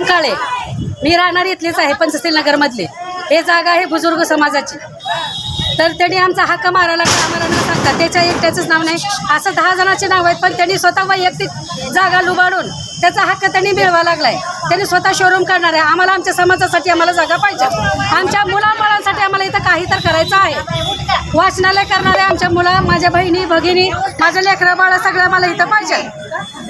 काळे, मी राहणार इथलीच आहे, पंचशील नगर मधली. हे जागा आहे बुजुर्ग समाजाची. तर त्यांनी आमचा हक्क मारायला आम्हाला न सांगता, त्याच्या एकट्याचंच नाव नाही, असं 10 जणांचे नाव आहेत, पण त्यांनी स्वतः वैयक्तिक जागा लुबाडून त्याचा हक्क त्यांनी मिळवा लागलाय. त्यांनी स्वतः शोरूम करणार आहे. आम्हाला आमच्या समाजासाठी आम्हाला जागा पाहिजे. आमच्या मुलाबाळांसाठी आम्हाला इथं काही तर करायचं आहे. वाचनालय करणारे आमच्या मुलं, माझ्या बहिणी भगिनी, माझं लेकरं बाळं सगळं मला इथं पाहिजे.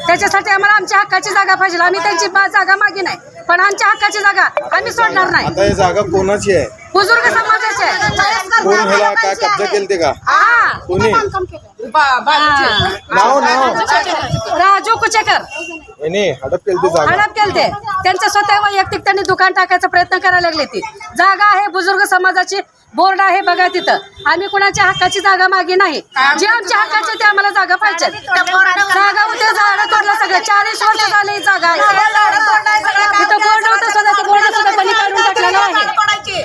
त्याच्यासाठी आम्हाला आमच्या हक्काची जागा पाहिजे. आम्ही त्यांची जागा मागे नाही, पण आमच्या हक्काची जागा आम्ही सोडणार नाही. आता ही जागा कोणाची आहे? बुजुर्ग समाजाचे आहे. कोण ह्याला काय कब्जा केलते का? कोणी? नाव राजू कुचेकर याने हडप केलते जागा. हडप केलते. त्यांच्या स्वतः वैयक्तिक त्यांनी दुकान टाकायचा प्रयत्न करायला लागले. ती जागा आहे बुजुर्ग समाजाची, बोर्ड आहे बघा तिथं. आम्ही कुणाच्या हक्काची जागा मागे नाही. जे आमच्या हक्काचे ते आम्हाला जागा पाहिजे. जागा होते, झाडं तोडलं सगळं. 40 वर्ष झाले ही जागा आहे. तिथं बोर्ड होतं सुद्धा, ते बोर्ड सुद्धा बंद काढून टाकलेलं आहे.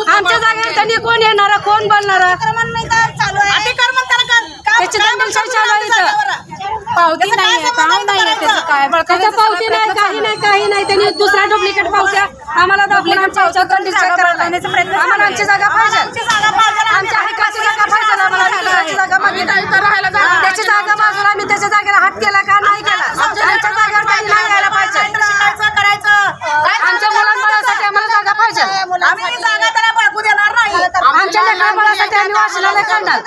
आमच्या जागेवर त्यांनी कोण येणार, कोण बोलणार? त्याची दंडशाही चालू आहे इथं. पावती नाही, काम नाही त्याचं काय त्याचं पावती नाही, काही नाही. त्यांनी दुसऱ्या डुप्लिकेट पावत्या आम्हाला दाखवून आमच्या आम्हाला आमची जागा पाहिजे. आमच्या हक्काची जागा पाहिजे आम्हाला. जागा मागे त्याची जागा बाजूला आम्ही त्याच्या जागेला हात केला का नाही केला. आमच्या जागेवर काही नाही यायला पाहिजे. आमच्या मुलांसाठी आम्हाला जागा पाहिजे. आमच्या लेकरांसाठी आम्ही वाचनालय करणार.